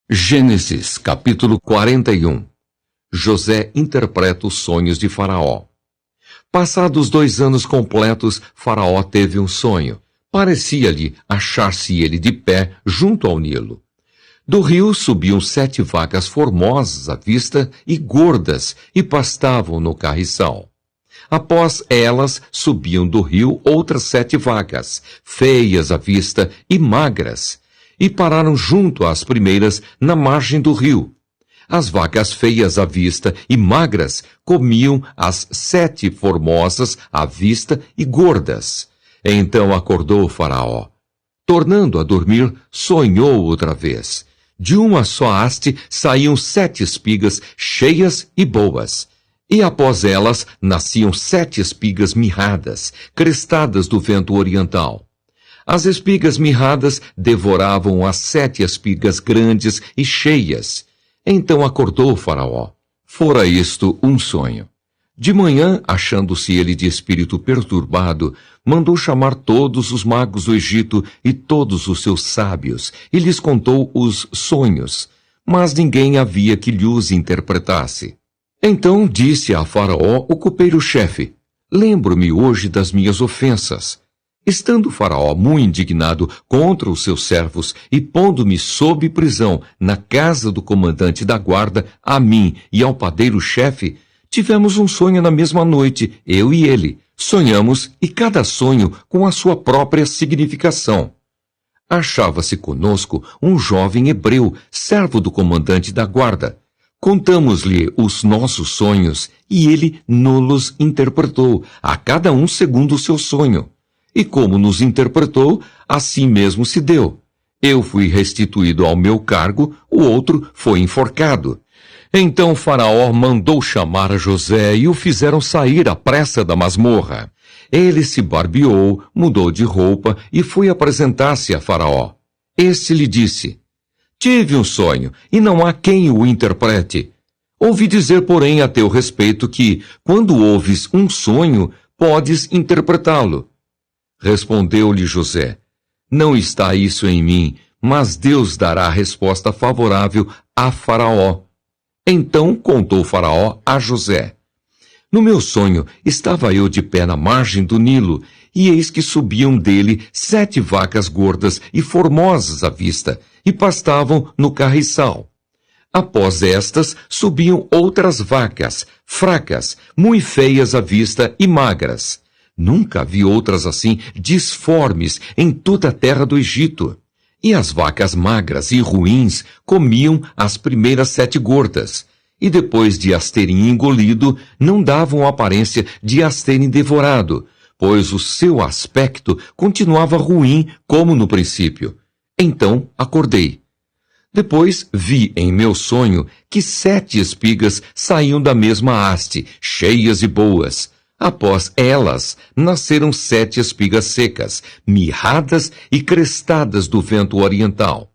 Gênesis, capítulo 41. José interpreta os sonhos de Faraó. Passados 2 anos completos, Faraó teve um sonho. Parecia-lhe achar-se ele de pé junto ao Nilo. Do rio subiam 7 vacas formosas à vista e gordas, e pastavam no carriçal. Após elas, subiam do rio outras 7 vacas, feias à vista e magras, e pararam junto às primeiras na margem do rio. As vacas feias à vista e magras comiam as 7 formosas à vista e gordas. Então acordou o Faraó. Tornando a dormir, sonhou outra vez. De uma só haste saíam 7 espigas cheias e boas. E após elas nasciam 7 espigas mirradas, crestadas do vento oriental. As espigas mirradas devoravam as 7 espigas grandes e cheias. Então acordou o Faraó. Fora isto um sonho. De manhã, achando-se ele de espírito perturbado, mandou chamar todos os magos do Egito e todos os seus sábios, e lhes contou os sonhos, mas ninguém havia que lhes interpretasse. Então disse a Faraó o copeiro-chefe: lembro-me hoje das minhas ofensas. Estando Faraó muito indignado contra os seus servos e pondo-me sob prisão na casa do comandante da guarda, a mim e ao padeiro-chefe, tivemos um sonho na mesma noite, eu e ele. Sonhamos, e cada sonho com a sua própria significação. Achava-se conosco um jovem hebreu, servo do comandante da guarda. Contamos-lhe os nossos sonhos, e ele nos interpretou, a cada um segundo o seu sonho. E como nos interpretou, assim mesmo se deu. Eu fui restituído ao meu cargo, o outro foi enforcado. Então Faraó mandou chamar a José e o fizeram sair à pressa da masmorra. Ele se barbeou, mudou de roupa e foi apresentar-se a Faraó. Este lhe disse: tive um sonho, e não há quem o interprete. Ouvi dizer, porém, a teu respeito que, quando ouves um sonho, podes interpretá-lo. Respondeu-lhe José: não está isso em mim, mas Deus dará resposta favorável a Faraó. Então contou Faraó a José: no meu sonho estava eu de pé na margem do Nilo, e eis que subiam dele 7 vacas gordas e formosas à vista, e pastavam no carriçal. Após estas subiam outras vacas, fracas, muito feias à vista e magras. Nunca vi outras assim disformes em toda a terra do Egito. E as vacas magras e ruins comiam as primeiras 7 gordas, e depois de as terem engolido, não davam aparência de as terem devorado, pois o seu aspecto continuava ruim como no princípio. Então acordei. Depois vi em meu sonho que 7 espigas saíam da mesma haste, cheias e boas. Após elas, nasceram 7 espigas secas, mirradas e crestadas do vento oriental.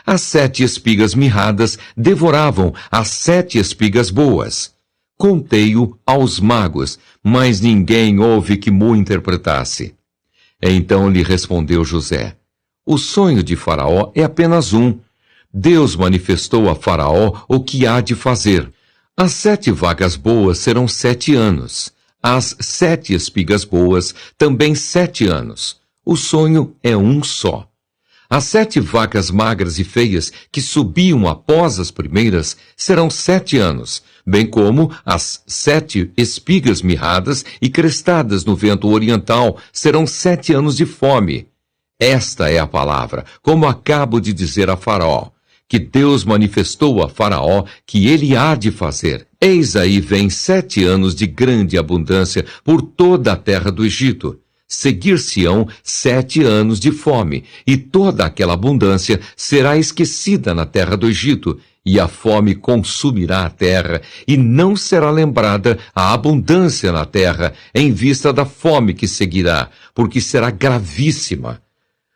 As 7 espigas mirradas devoravam as 7 espigas boas. Contei-o aos magos, mas ninguém houve que mo interpretasse. Então lhe respondeu José: o sonho de Faraó é apenas um. Deus manifestou a Faraó o que há de fazer. As 7 vacas boas serão 7 anos. As 7 espigas boas, também 7 anos. O sonho é um só. As 7 vacas magras e feias que subiam após as primeiras serão 7 anos, bem como as 7 espigas mirradas e crestadas no vento oriental serão 7 anos de fome. Esta é a palavra, como acabo de dizer a Faraó, que Deus manifestou a Faraó que ele há de fazer. Eis aí vem 7 anos de grande abundância por toda a terra do Egito. Seguir-se-ão 7 anos de fome, e toda aquela abundância será esquecida na terra do Egito, e a fome consumirá a terra, e não será lembrada a abundância na terra, em vista da fome que seguirá, porque será gravíssima.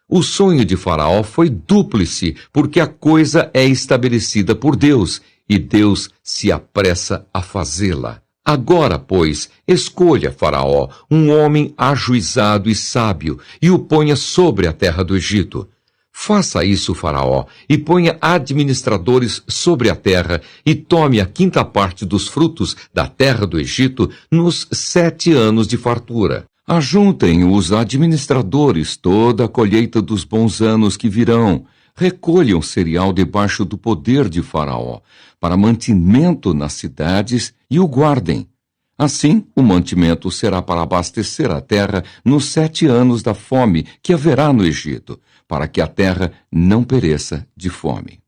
O sonho de Faraó foi dúplice, porque a coisa é estabelecida por Deus, e Deus se apressa a fazê-la. Agora, pois, escolha Faraó um homem ajuizado e sábio, e o ponha sobre a terra do Egito. Faça isso, Faraó, e ponha administradores sobre a terra, e tome a 5ª parte dos frutos da terra do Egito nos 7 anos de fartura. Ajuntem os administradores toda a colheita dos bons anos que virão. Recolham cereal debaixo do poder de Faraó, para mantimento nas cidades, e o guardem. Assim, o mantimento será para abastecer a terra nos 7 anos da fome que haverá no Egito, para que a terra não pereça de fome.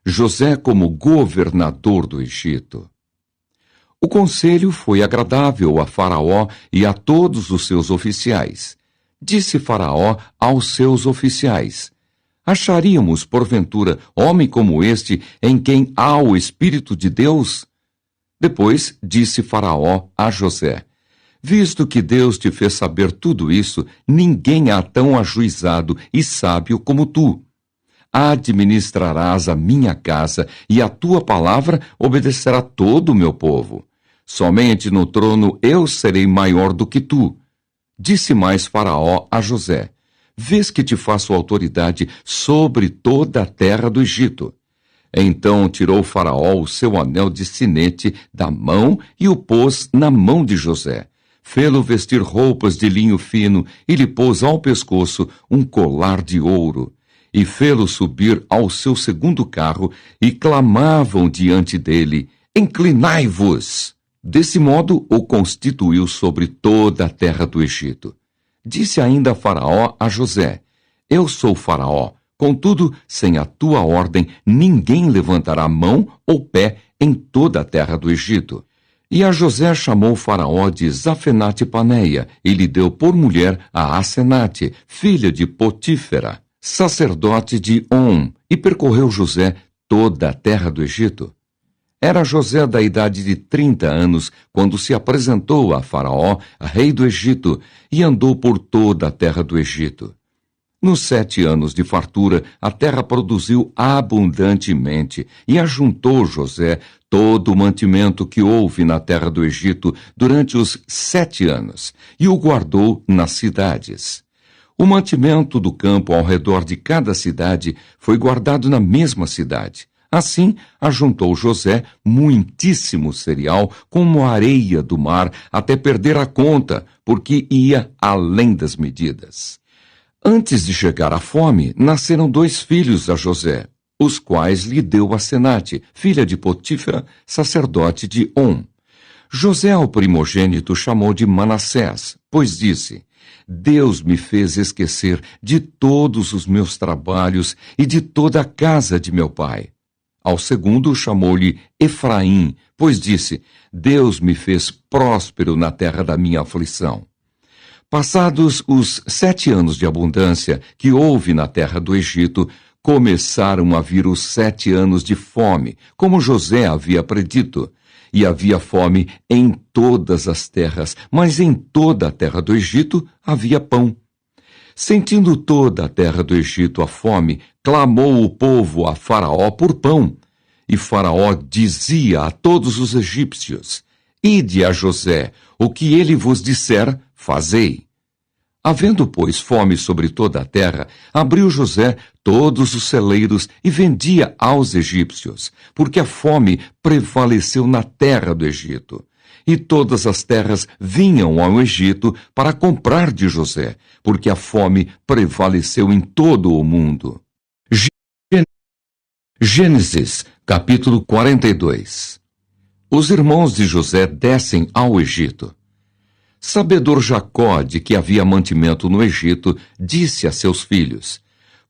José como governador do Egito. O conselho foi agradável a Faraó e a todos os seus oficiais. Disse Faraó aos seus oficiais: acharíamos, porventura, homem como este, em quem há o Espírito de Deus? Depois disse Faraó a José: visto que Deus te fez saber tudo isso, ninguém há tão ajuizado e sábio como tu. Administrarás a minha casa, e a tua palavra obedecerá todo o meu povo. Somente no trono eu serei maior do que tu. Disse mais Faraó a José: vês que te faço autoridade sobre toda a terra do Egito. Então tirou Faraó o seu anel de sinete da mão e o pôs na mão de José. Fê-lo vestir roupas de linho fino e lhe pôs ao pescoço um colar de ouro. E fê-lo subir ao seu segundo carro, e clamavam diante dele: inclinai-vos! Desse modo o constituiu sobre toda a terra do Egito. Disse ainda Faraó a José: eu sou Faraó. Contudo, sem a tua ordem, ninguém levantará mão ou pé em toda a terra do Egito. E a José chamou Faraó de Zafenate-Paneia, e lhe deu por mulher a Asenate, filha de Potífera, sacerdote de On, e percorreu José toda a terra do Egito. Era José da idade de 30 anos, quando se apresentou a Faraó, rei do Egito, e andou por toda a terra do Egito. Nos 7 anos de fartura, a terra produziu abundantemente, e ajuntou José todo o mantimento que houve na terra do Egito durante os 7 anos, e o guardou nas cidades. O mantimento do campo ao redor de cada cidade foi guardado na mesma cidade. Assim, ajuntou José muitíssimo cereal, como a areia do mar, até perder a conta, porque ia além das medidas. Antes de chegar à fome, nasceram 2 filhos a José, os quais lhe deu Asenate, filha de Potífera, sacerdote de On. José, ao primogênito, chamou de Manassés, pois disse: Deus me fez esquecer de todos os meus trabalhos e de toda a casa de meu pai. Ao segundo chamou-lhe Efraim, pois disse: Deus me fez próspero na terra da minha aflição. Passados os 7 anos de abundância que houve na terra do Egito, começaram a vir os 7 anos de fome, como José havia predito. E havia fome em todas as terras, mas em toda a terra do Egito havia pão. Sentindo toda a terra do Egito a fome, clamou o povo a Faraó por pão. E Faraó dizia a todos os egípcios: Ide a José, o que ele vos disser, fazei. Havendo, pois, fome sobre toda a terra, abriu José todos os celeiros e vendia aos egípcios, porque a fome prevaleceu na terra do Egito. E todas as terras vinham ao Egito para comprar de José, porque a fome prevaleceu em todo o mundo. Gênesis, capítulo 42. Os irmãos de José descem ao Egito. Sabedor Jacó de que havia mantimento no Egito, disse a seus filhos: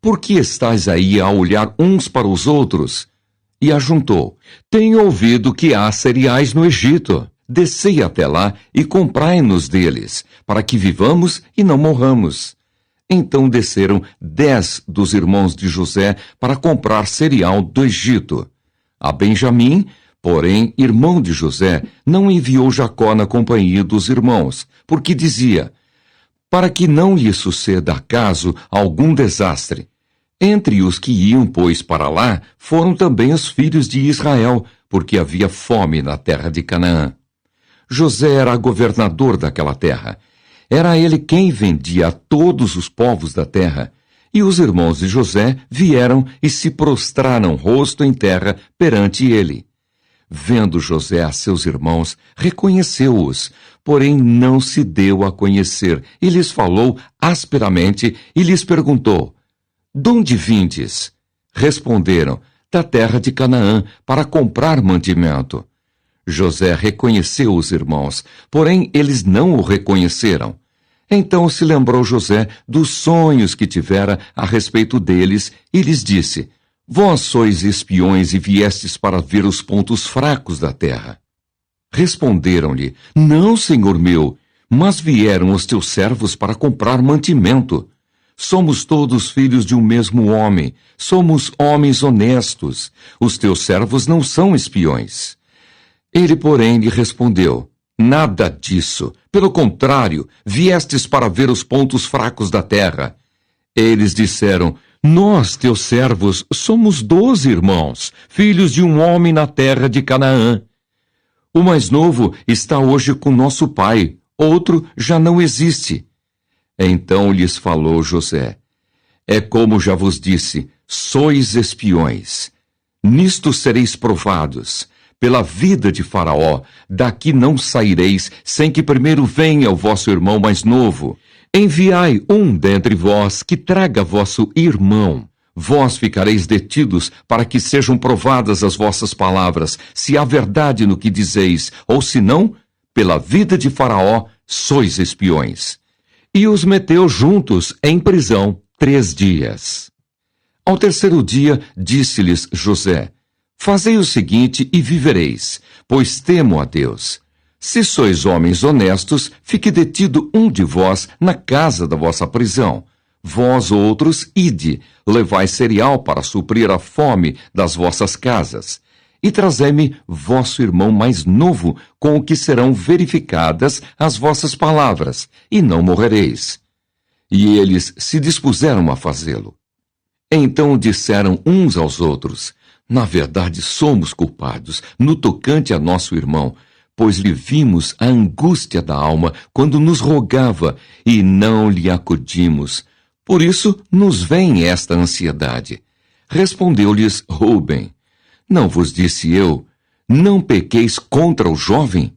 Por que estáis aí a olhar uns para os outros? E ajuntou: Tenho ouvido que há cereais no Egito. Descei até lá e comprai-nos deles, para que vivamos e não morramos. Então desceram 10 dos irmãos de José para comprar cereal do Egito. A Benjamim, porém, irmão de José, não enviou Jacó na companhia dos irmãos, porque dizia: para que não lhe suceda acaso algum desastre. Entre os que iam, pois, para lá, foram também os filhos de Israel, porque havia fome na terra de Canaã. José era governador daquela terra. Era ele quem vendia a todos os povos da terra. E os irmãos de José vieram e se prostraram rosto em terra perante ele. Vendo José a seus irmãos, reconheceu-os, porém não se deu a conhecer, e lhes falou asperamente e lhes perguntou: "Donde vindes?" Responderam: "Da terra de Canaã, para comprar mantimento." José reconheceu os irmãos, porém eles não o reconheceram. Então se lembrou José dos sonhos que tivera a respeito deles e lhes disse: "Vós sois espiões e viestes para ver os pontos fracos da terra." Responderam-lhe: "Não, senhor meu, mas vieram os teus servos para comprar mantimento. Somos todos filhos de um mesmo homem, somos homens honestos. Os teus servos não são espiões." Ele, porém, lhe respondeu: "Nada disso. Pelo contrário, viestes para ver os pontos fracos da terra." Eles disseram: "Nós, teus servos, somos 12 irmãos, filhos de um homem na terra de Canaã. O mais novo está hoje com nosso pai, outro já não existe." Então lhes falou José: "É como já vos disse, sois espiões. Nisto sereis provados. Pela vida de Faraó, daqui não saireis, sem que primeiro venha o vosso irmão mais novo. Enviai um dentre vós que traga vosso irmão. Vós ficareis detidos para que sejam provadas as vossas palavras, se há verdade no que dizeis, ou se não, pela vida de Faraó, sois espiões." E os meteu juntos em prisão 3 dias. Ao terceiro dia, disse-lhes José: "Fazei o seguinte e vivereis, pois temo a Deus. Se sois homens honestos, fique detido um de vós na casa da vossa prisão. Vós outros, ide, levai cereal para suprir a fome das vossas casas. E trazei-me vosso irmão mais novo, com o que serão verificadas as vossas palavras, e não morrereis." E eles se dispuseram a fazê-lo. Então disseram uns aos outros: "Na verdade somos culpados, no tocante a nosso irmão, pois lhe vimos a angústia da alma quando nos rogava, e não lhe acudimos. Por isso nos vem esta ansiedade." Respondeu-lhes Rúben: "Não vos disse eu, não pequeis contra o jovem?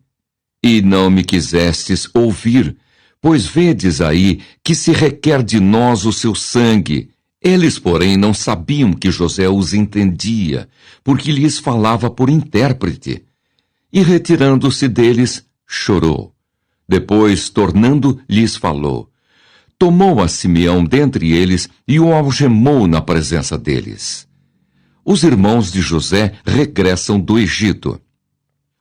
E não me quisestes ouvir, pois vedes aí que se requer de nós o seu sangue." Eles, porém, não sabiam que José os entendia, porque lhes falava por intérprete. E retirando-se deles, chorou. Depois, tornando, lhes falou. Tomou a Simeão dentre eles e o algemou na presença deles. Os irmãos de José regressam do Egito.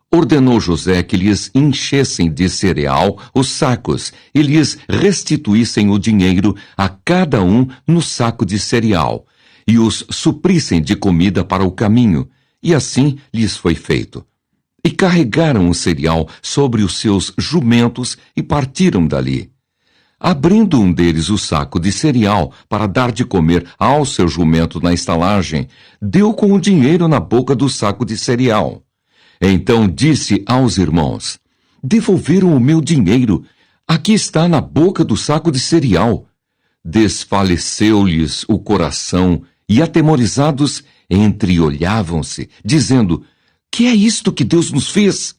Ordenou José que lhes enchessem de cereal os sacos e lhes restituíssem o dinheiro a cada um no saco de cereal, e os suprissem de comida para o caminho, e assim lhes foi feito. E carregaram o cereal sobre os seus jumentos e partiram dali. Abrindo um deles o saco de cereal para dar de comer ao seu jumento na estalagem, deu com o dinheiro na boca do saco de cereal. Então disse aos irmãos: "Devolveram o meu dinheiro. Aqui está na boca do saco de cereal." Desfaleceu-lhes o coração e, atemorizados, entreolhavam-se, dizendo: "Que é isto que Deus nos fez?"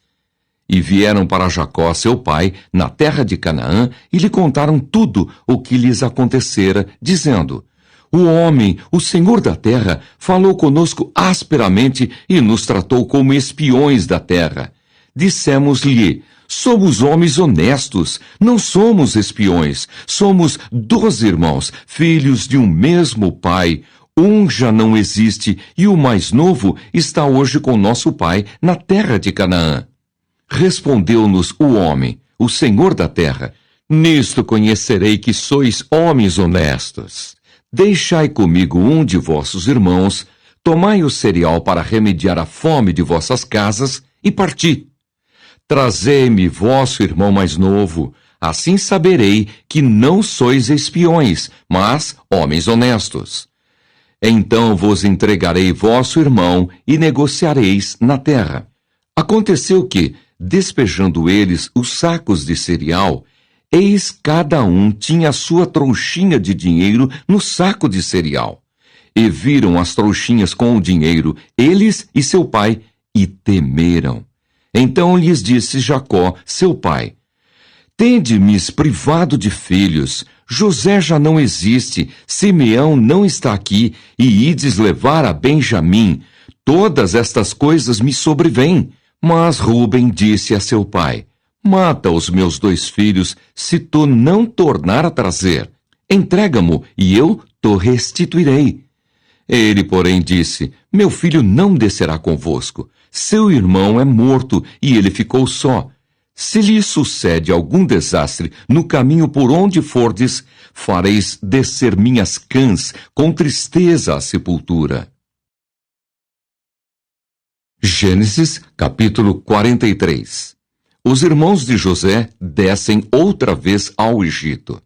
E vieram para Jacó, seu pai, na terra de Canaã, e lhe contaram tudo o que lhes acontecera, dizendo: "O homem, o Senhor da terra, falou conosco asperamente e nos tratou como espiões da terra. Dissemos-lhe: somos homens honestos, não somos espiões, somos 12 irmãos, filhos de um mesmo pai. Um já não existe e o mais novo está hoje com nosso pai na terra de Canaã." Respondeu-nos o homem, o Senhor da terra: "Nisto conhecerei que sois homens honestos. Deixai comigo um de vossos irmãos, tomai o cereal para remediar a fome de vossas casas e parti. Trazei-me vosso irmão mais novo, assim saberei que não sois espiões, mas homens honestos. Então vos entregarei vosso irmão e negociareis na terra." Aconteceu que, despejando eles os sacos de cereal, eis cada um tinha a sua trouxinha de dinheiro no saco de cereal. E viram as trouxinhas com o dinheiro, eles e seu pai, e temeram. Então lhes disse Jacó, seu pai: Tende-me privado de filhos, José já não existe, Simeão não está aqui, e ides levar a Benjamim. Todas estas coisas me sobrevêm. Mas Rúben disse a seu pai: Mata os meus 2 filhos, se tu não tornar a trazer. Entrega-mo, e eu te restituirei. Ele, porém, disse: Meu filho não descerá convosco. Seu irmão é morto, e ele ficou só. Se lhe sucede algum desastre no caminho por onde fordes, fareis descer minhas cãs com tristeza à sepultura. Gênesis, capítulo 43. Os irmãos de José descem outra vez ao Egito.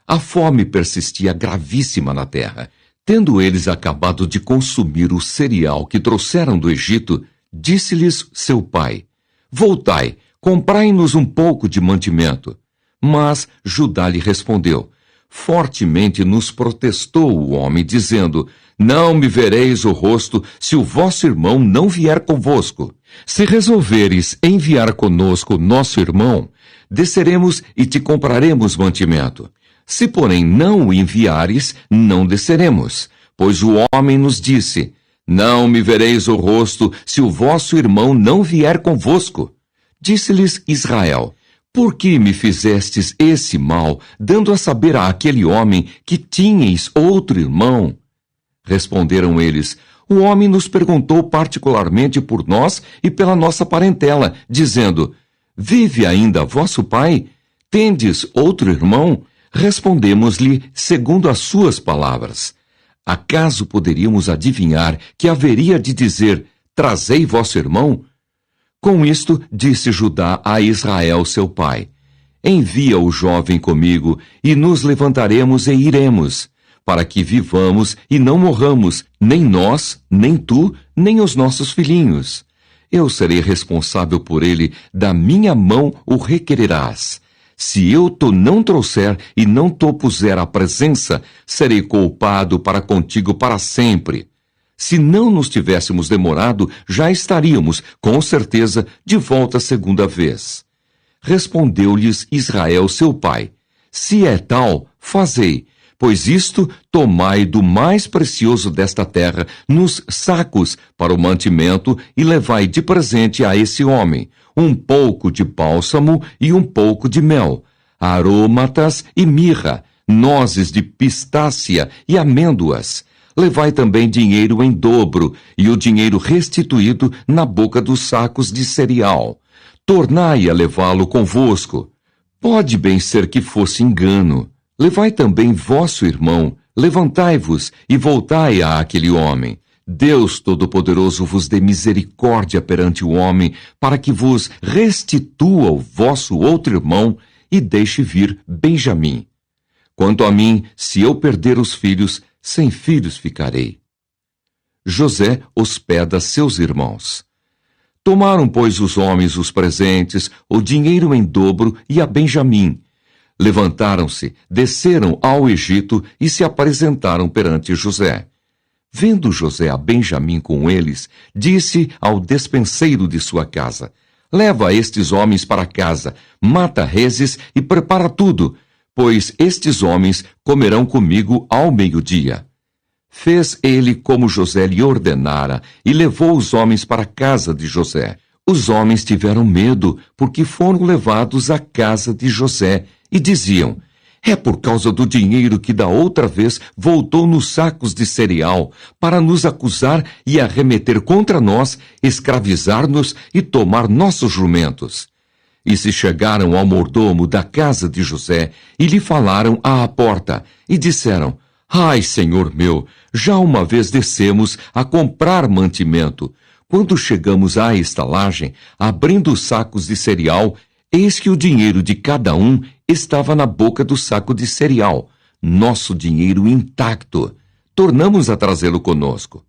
A fome persistia gravíssima na terra. Tendo eles acabado de consumir o cereal que trouxeram do Egito, disse-lhes seu pai: Voltai, comprai-nos um pouco de mantimento. Mas Judá lhe respondeu: Fortemente nos protestou o homem, dizendo: Não me vereis o rosto se o vosso irmão não vier convosco. Se resolveres enviar conosco nosso irmão, desceremos e te compraremos mantimento. Se, porém, não o enviares, não desceremos. Pois o homem nos disse: Não me vereis o rosto se o vosso irmão não vier convosco. Disse-lhes Israel: Por que me fizestes esse mal, dando a saber àquele homem que tinhais outro irmão? Responderam eles: O homem nos perguntou particularmente por nós e pela nossa parentela, dizendo: Vive ainda vosso pai? Tendes outro irmão? Respondemos-lhe segundo as suas palavras. Acaso poderíamos adivinhar que haveria de dizer: Trazei vosso irmão? Com isto, disse Judá a Israel seu pai: Envia o jovem comigo, e nos levantaremos e iremos, para que vivamos e não morramos, nem nós, nem tu, nem os nossos filhinhos. Eu serei responsável por ele, da minha mão o requererás. Se eu te não trouxer e não te puser à presença, serei culpado para contigo para sempre. Se não nos tivéssemos demorado, já estaríamos, com certeza, de volta segunda vez. Respondeu-lhes Israel seu pai: Se é tal, fazei, pois isto tomai do mais precioso desta terra nos sacos para o mantimento e levai de presente a esse homem um pouco de bálsamo e um pouco de mel, aromatas e mirra, nozes de pistácia e amêndoas. Levai também dinheiro em dobro, e o dinheiro restituído na boca dos sacos de cereal. Tornai a levá-lo convosco. Pode bem ser que fosse engano. Levai também vosso irmão, levantai-vos e voltai àquele homem. Deus Todo-Poderoso vos dê misericórdia perante o homem, para que vos restitua o vosso outro irmão e deixe vir Benjamim. Quanto a mim, se eu perder os filhos, sem filhos ficarei. José hospeda seus irmãos. Tomaram, pois, os homens os presentes, o dinheiro em dobro e a Benjamim. Levantaram-se, desceram ao Egito e se apresentaram perante José. Vendo José a Benjamim com eles, disse ao despenseiro de sua casa: Leva estes homens para casa, mata reses e prepara tudo, pois estes homens comerão comigo ao meio-dia. Fez ele como José lhe ordenara e levou os homens para a casa de José. Os homens tiveram medo, porque foram levados à casa de José e diziam: É por causa do dinheiro que da outra vez voltou nos sacos de cereal, para nos acusar e arremeter contra nós, escravizar-nos e tomar nossos jumentos. E se chegaram ao mordomo da casa de José e lhe falaram à porta, e disseram: Ai, senhor meu, já uma vez descemos a comprar mantimento. Quando chegamos à estalagem, abrindo os sacos de cereal, eis que o dinheiro de cada um estava na boca do saco de cereal, nosso dinheiro intacto. Tornamos a trazê-lo conosco.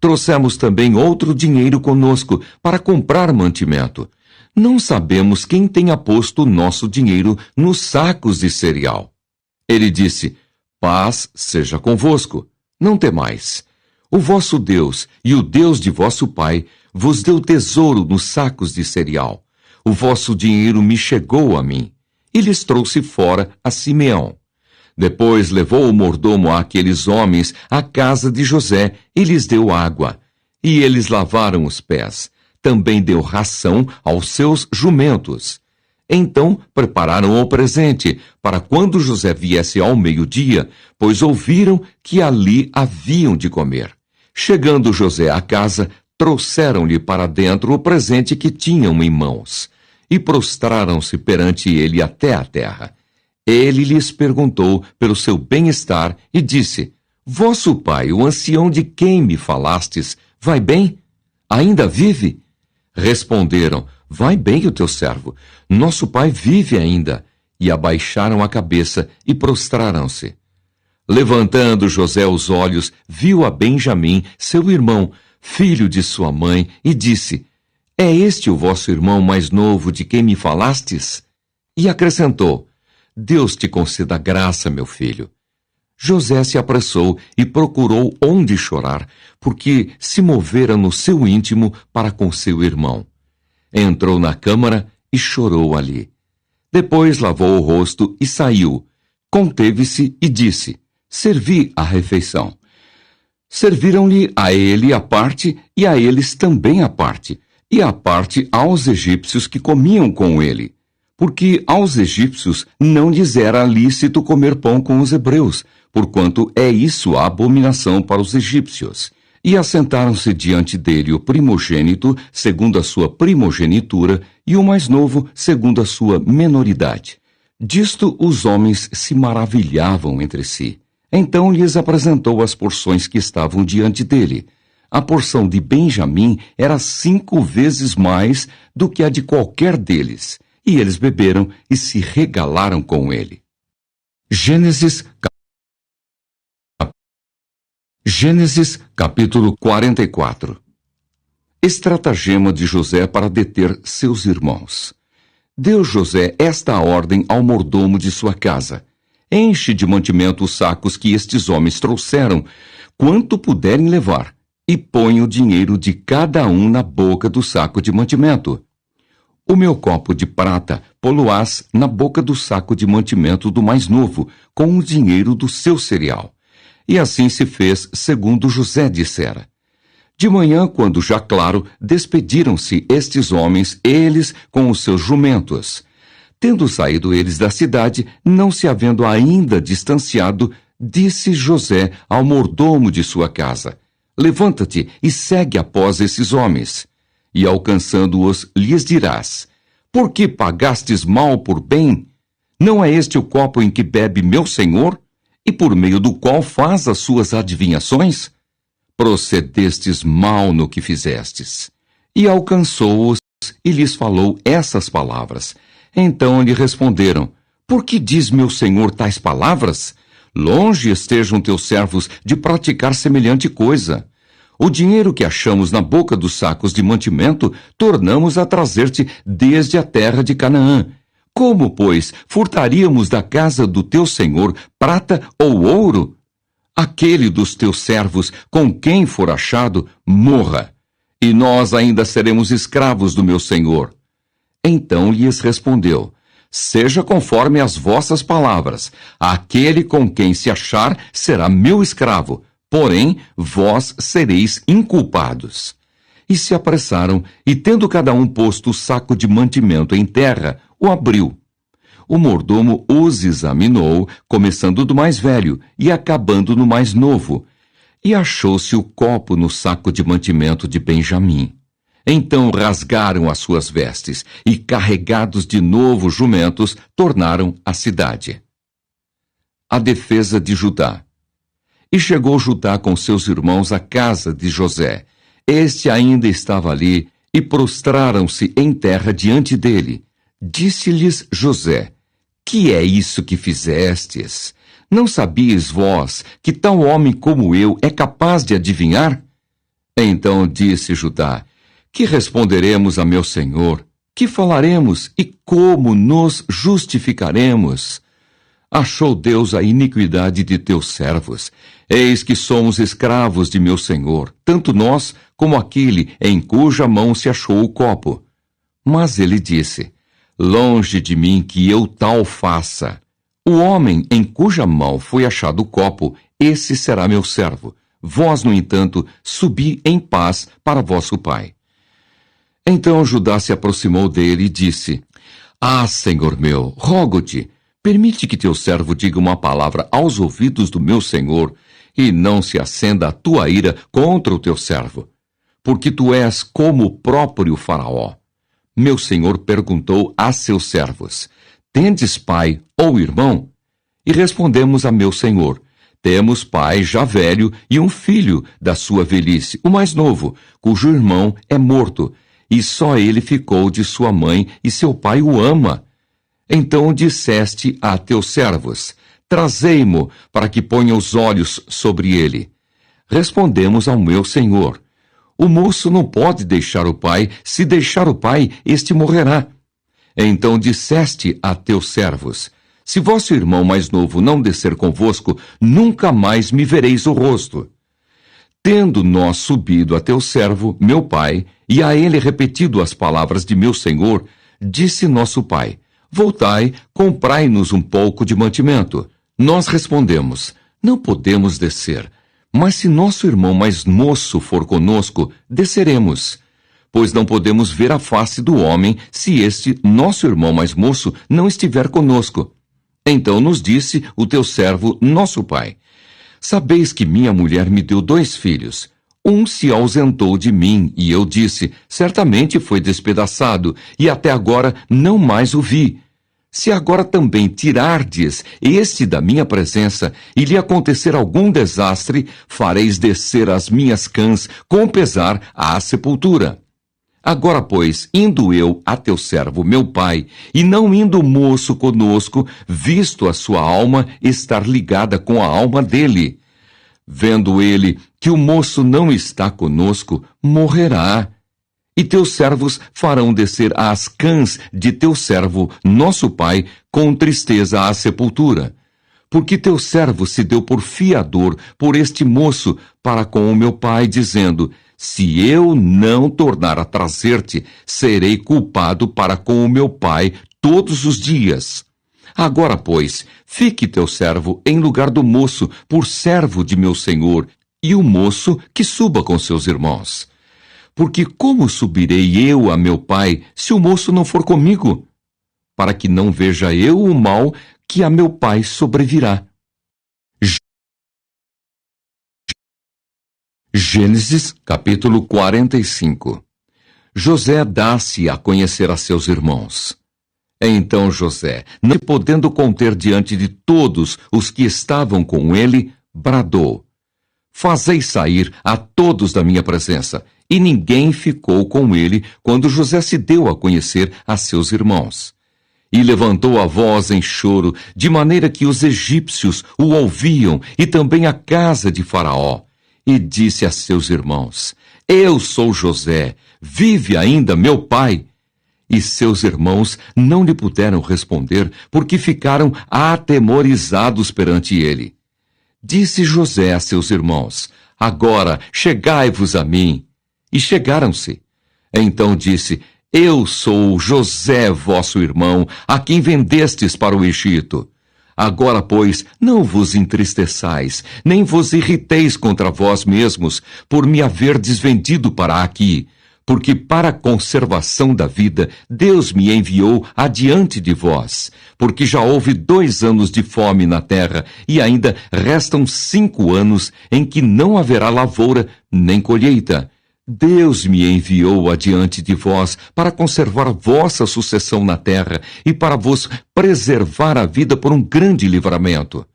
Trouxemos também outro dinheiro conosco para comprar mantimento. não sabemos quem tenha posto o nosso dinheiro nos sacos de cereal. Ele disse: Paz seja convosco, não temais. O vosso Deus e o Deus de vosso pai vos deu tesouro nos sacos de cereal. O vosso dinheiro me chegou a mim. E lhes trouxe fora a Simeão. Depois levou o mordomo àqueles homens à casa de José e lhes deu água. E eles lavaram os pés. Também deu ração aos seus jumentos. Então prepararam o presente, para quando José viesse ao meio-dia, pois ouviram que ali haviam de comer. Chegando José à casa, trouxeram-lhe para dentro o presente que tinham em mãos, e prostraram-se perante ele até a terra. Ele lhes perguntou pelo seu bem-estar e disse: Vosso pai, o ancião de quem me falastes, vai bem? Ainda vive? Responderam: Vai bem o teu servo. Nosso pai vive ainda. E abaixaram a cabeça e prostraram-se. Levantando José os olhos, viu a Benjamim, seu irmão, filho de sua mãe, e disse: É este o vosso irmão mais novo de quem me falastes? E acrescentou: Deus te conceda graça, meu filho. José se apressou e procurou onde chorar, porque se movera no seu íntimo para com seu irmão. Entrou na câmara e chorou ali. Depois lavou o rosto e saiu. Conteve-se e disse: Servi a refeição. Serviram-lhe a ele a parte e a eles também a parte, e a parte aos egípcios que comiam com ele. Porque aos egípcios não lhes era lícito comer pão com os hebreus, porquanto é isso a abominação para os egípcios. E assentaram-se diante dele o primogênito, segundo a sua primogenitura, e o mais novo, segundo a sua menoridade. Disto os homens se maravilhavam entre si. Então lhes apresentou as porções que estavam diante dele. A porção de Benjamim era 5 vezes mais do que a de qualquer deles. E eles beberam e se regalaram com ele. Gênesis capítulo 44. Estratagema de José para deter seus irmãos. Deu José esta ordem ao mordomo de sua casa: Enche de mantimento os sacos que estes homens trouxeram, quanto puderem levar, e põe o dinheiro de cada um na boca do saco de mantimento. O meu copo de prata poloás na boca do saco de mantimento do mais novo, com o dinheiro do seu cereal. E assim se fez, segundo José dissera. De manhã, quando já claro, despediram-se estes homens, eles com os seus jumentos. Tendo saído eles da cidade, não se havendo ainda distanciado, disse José ao mordomo de sua casa: Levanta-te e segue após esses homens. E alcançando-os, lhes dirás: Por que pagastes mal por bem? Não é este o copo em que bebe meu senhor, e por meio do qual faz as suas adivinhações? Procedestes mal no que fizestes. E alcançou-os e lhes falou essas palavras. Então lhe responderam: Por que diz meu senhor tais palavras? Longe estejam teus servos de praticar semelhante coisa. O dinheiro que achamos na boca dos sacos de mantimento, tornamos a trazer-te desde a terra de Canaã. Como, pois, furtaríamos da casa do teu senhor prata ou ouro? Aquele dos teus servos com quem for achado, morra, e nós ainda seremos escravos do meu senhor. Então lhes respondeu: Seja conforme as vossas palavras. Aquele com quem se achar será meu escravo, porém vós sereis inculpados. E se apressaram, e tendo cada um posto o saco de mantimento em terra, o abriu. O mordomo os examinou, começando do mais velho e acabando no mais novo, e achou-se o copo no saco de mantimento de Benjamim. Então rasgaram as suas vestes, e carregados de novo jumentos, tornaram à cidade. A defesa de Judá. E chegou Judá com seus irmãos à casa de José. Este ainda estava ali, e prostraram-se em terra diante dele. Disse-lhes José: Que é isso que fizestes? Não sabíeis vós que tal homem como eu é capaz de adivinhar? Então disse Judá: Que responderemos a meu senhor? Que falaremos e como nos justificaremos? Achou Deus a iniquidade de teus servos. Eis que somos escravos de meu Senhor, tanto nós como aquele em cuja mão se achou o copo. Mas ele disse: longe de mim que eu tal faça. O homem em cuja mão foi achado o copo, esse será meu servo. Vós, no entanto, subi em paz para vosso pai. Então Judá se aproximou dele e disse: ah, Senhor meu, rogo-te, permite que teu servo diga uma palavra aos ouvidos do meu senhor, e não se acenda a tua ira contra o teu servo, porque tu és como o próprio Faraó. Meu senhor perguntou a seus servos: tendes pai ou irmão? E respondemos a meu senhor: temos pai já velho e um filho da sua velhice, o mais novo, cujo irmão é morto, e só ele ficou de sua mãe, e seu pai o ama. Então disseste a teus servos: trazei-mo, para que ponha os olhos sobre ele. Respondemos ao meu senhor: o moço não pode deixar o pai, se deixar o pai, este morrerá. Então disseste a teus servos: se vosso irmão mais novo não descer convosco, nunca mais me vereis o rosto. Tendo nós subido a teu servo, meu pai, e a ele repetido as palavras de meu senhor, disse nosso pai: voltai, comprai-nos um pouco de mantimento. Nós respondemos: não podemos descer, mas se nosso irmão mais moço for conosco, desceremos. Pois não podemos ver a face do homem, se este, nosso irmão mais moço, não estiver conosco. Então nos disse o teu servo, nosso pai: sabeis que minha mulher me deu 2 filhos. Um se ausentou de mim, e eu disse: certamente foi despedaçado, e até agora não mais o vi. Se agora também tirardes este da minha presença, e lhe acontecer algum desastre, fareis descer as minhas cãs com pesar à sepultura. Agora, pois, indo eu a teu servo, meu pai, e não indo o moço conosco, visto a sua alma estar ligada com a alma dele. Vendo ele que o moço não está conosco, morrerá. E teus servos farão descer as cãs de teu servo, nosso pai, com tristeza à sepultura. Porque teu servo se deu por fiador por este moço para com o meu pai, dizendo: se eu não tornar a trazer-te, serei culpado para com o meu pai todos os dias. Agora, pois, fique teu servo em lugar do moço, por servo de meu senhor, e o moço que suba com seus irmãos. Porque como subirei eu a meu pai, se o moço não for comigo? Para que não veja eu o mal que a meu pai sobrevirá. Gênesis, capítulo 45. José dá-se a conhecer a seus irmãos. Então José, não podendo conter diante de todos os que estavam com ele, bradou: fazei sair a todos da minha presença. E ninguém ficou com ele quando José se deu a conhecer a seus irmãos. E levantou a voz em choro, de maneira que os egípcios o ouviam, e também a casa de Faraó. E disse a seus irmãos: eu sou José, vive ainda meu pai? E seus irmãos não lhe puderam responder, porque ficaram atemorizados perante ele. Disse José a seus irmãos: agora chegai-vos a mim. E chegaram-se. Então disse: eu sou José, vosso irmão, a quem vendestes para o Egito. Agora, pois, não vos entristeçais, nem vos irriteis contra vós mesmos, por me haverdes vendido para aqui, porque para a conservação da vida Deus me enviou adiante de vós, porque já houve 2 anos de fome na terra, e ainda restam 5 anos em que não haverá lavoura nem colheita. Deus me enviou adiante de vós para conservar vossa sucessão na terra e para vos preservar a vida por um grande livramento.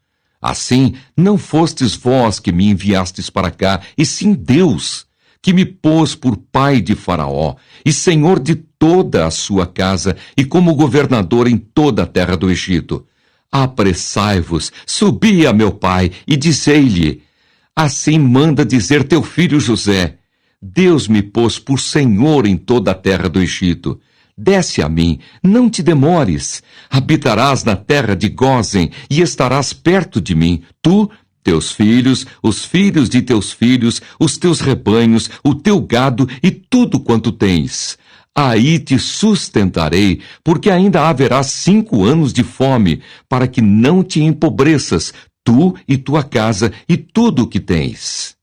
Assim, não fostes vós que me enviastes para cá, e sim Deus, que me pôs por pai de Faraó e senhor de toda a sua casa e como governador em toda a terra do Egito. Apressai-vos, subi a meu pai e dizei-lhe: assim manda dizer teu filho José: Deus me pôs por senhor em toda a terra do Egito. desce a mim, não te demores. Habitarás na terra de Gósen e estarás perto de mim, tu, teus filhos, os filhos de teus filhos, os teus rebanhos, o teu gado e tudo quanto tens. Aí te sustentarei, porque ainda haverá 5 anos de fome, para que não te empobreças, tu e tua casa e tudo o que tens.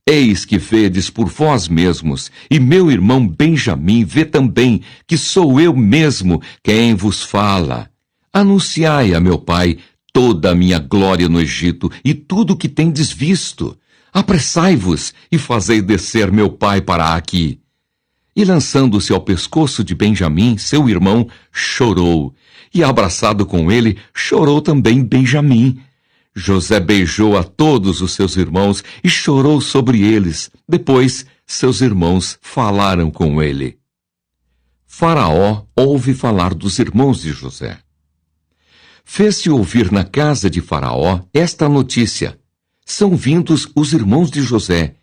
Eis que vedes por vós mesmos, e meu irmão Benjamim vê também, que sou eu mesmo quem vos fala. Anunciai a meu pai toda a minha glória no Egito e tudo o que tendes visto. Apressai-vos e fazei descer meu pai para aqui. E lançando-se ao pescoço de Benjamim, seu irmão, chorou. E abraçado com ele, chorou também Benjamim. José beijou a todos os seus irmãos e chorou sobre eles. Depois, seus irmãos falaram com ele. Faraó ouve falar dos irmãos de José. Fez-se ouvir na casa de Faraó esta notícia: são vindos os irmãos de José.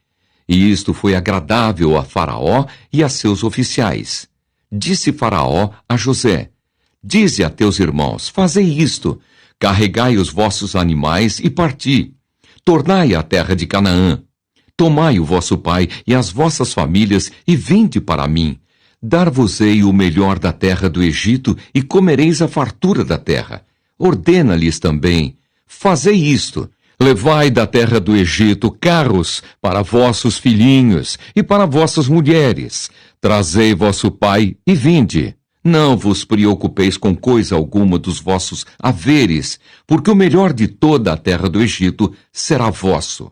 E isto foi agradável a Faraó e a seus oficiais. Disse Faraó a José: dize a teus irmãos, fazei isto: carregai os vossos animais e parti. Tornai à terra de Canaã. Tomai o vosso pai e as vossas famílias e vinde para mim. Dar-vos-ei o melhor da terra do Egito e comereis a fartura da terra. Ordena-lhes também: fazei isto: levai da terra do Egito carros para vossos filhinhos e para vossas mulheres. Trazei vosso pai e vinde. Não vos preocupeis com coisa alguma dos vossos haveres, porque o melhor de toda a terra do Egito será vosso.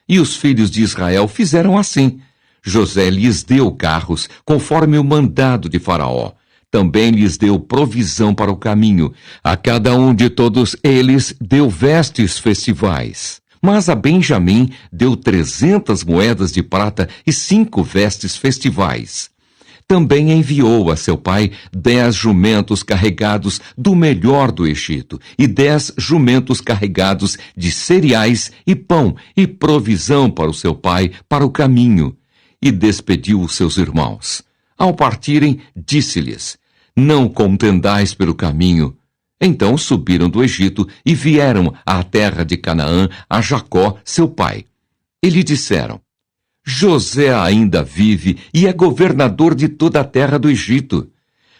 E os filhos de Israel fizeram assim. José lhes deu carros, conforme o mandado de Faraó. Também lhes deu provisão para o caminho. A cada um de todos eles deu vestes festivais. Mas a Benjamim deu 300 moedas de prata e 5 vestes festivais. Também enviou a seu pai 10 jumentos carregados do melhor do Egito, e 10 jumentos carregados de cereais e pão, e provisão para o seu pai para o caminho. E despediu os seus irmãos. Ao partirem, disse-lhes: não contendais pelo caminho. Então subiram do Egito e vieram à terra de Canaã, a Jacó, seu pai. E lhe disseram: José ainda vive e é governador de toda a terra do Egito.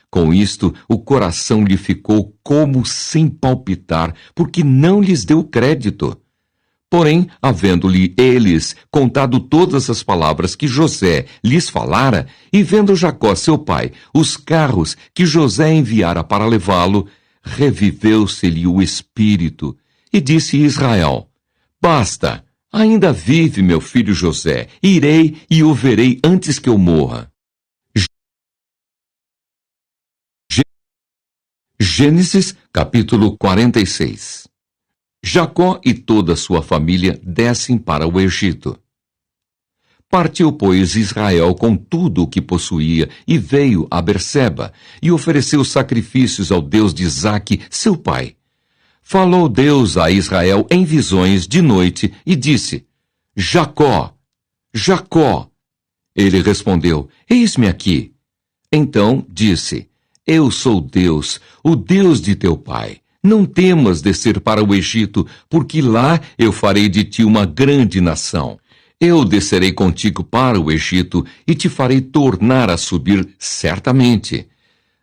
Com isto, o coração lhe ficou como sem palpitar, porque não lhes deu crédito. Porém, havendo-lhe eles contado todas as palavras que José lhes falara, e vendo Jacó, seu pai, os carros que José enviara para levá-lo, reviveu-se-lhe o espírito, e disse Israel: basta, ainda vive meu filho José, irei e o verei antes que eu morra. Gênesis, capítulo 46. Jacó e toda a sua família descem para o Egito. Partiu, pois, Israel com tudo o que possuía e veio a Berseba e ofereceu sacrifícios ao Deus de Isaque, seu pai. Falou Deus a Israel em visões de noite e disse: Jacó, Jacó. Ele respondeu: eis-me aqui. Então disse: eu sou Deus, o Deus de teu pai. Não temas descer para o Egito, porque lá eu farei de ti uma grande nação. Eu descerei contigo para o Egito e te farei tornar a subir certamente.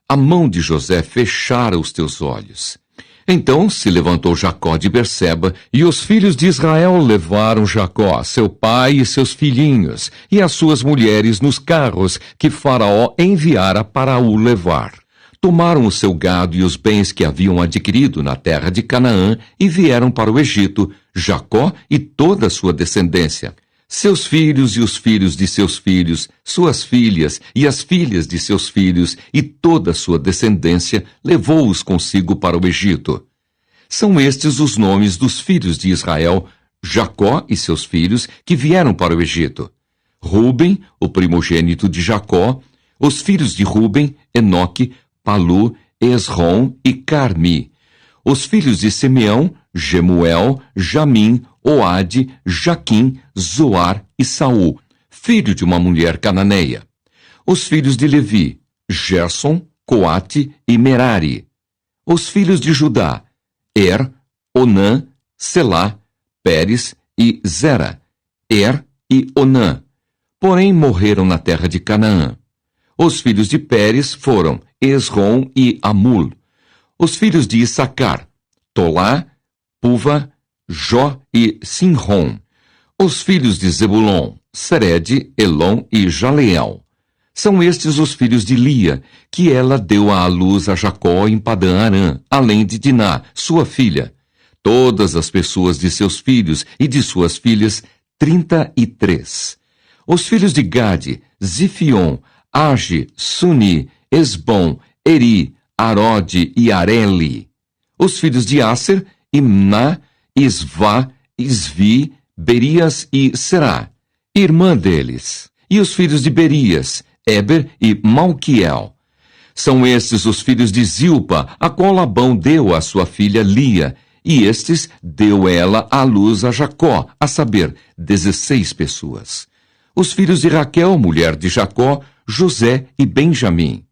A mão de José fechara os teus olhos. Então se levantou Jacó de Berseba, e os filhos de Israel levaram Jacó, seu pai e seus filhinhos, e as suas mulheres nos carros que Faraó enviara para o levar. Tomaram o seu gado e os bens que haviam adquirido na terra de Canaã e vieram para o Egito, Jacó e toda a sua descendência. Seus filhos e os filhos de seus filhos, suas filhas e as filhas de seus filhos e toda a sua descendência, levou-os consigo para o Egito. São estes os nomes dos filhos de Israel, Jacó e seus filhos, que vieram para o Egito. Ruben, o primogênito de Jacó, os filhos de Ruben, Enoque, Palu, Esrom e Carmi. Os filhos de Simeão, Gemuel, Jamim, Oade, Jaquim, Zoar e Saul, filho de uma mulher cananeia. Os filhos de Levi, Gerson, Coate e Merari. Os filhos de Judá: Onã, Selá, Pérez e Zera. E Onã. Porém morreram na terra de Canaã. Os filhos de Pérez foram Esrom e Amul. Os filhos de Issacar: Tolá, Puva, Jó e Sinrom. Os filhos de Zebulon: Sered, Elon e Jaleel. São estes os filhos de Lia, que ela deu à luz a Jacó em Padã-Arã, além de Diná, sua filha. Todas as pessoas de seus filhos e de suas filhas, 33. Os filhos de Gade: Zifion, Age, Suni, Esbom, Eri, Arode e Areli. Os filhos de Aser: Imná, Isvá, Isvi, Berias e Será, irmã deles. E os filhos de Berias: Eber e Malquiel. São estes os filhos de Zilpa, a qual Labão deu à sua filha Lia, e estes deu ela à luz a Jacó, a saber, 16 pessoas. Os filhos de Raquel, mulher de Jacó: José e Benjamim.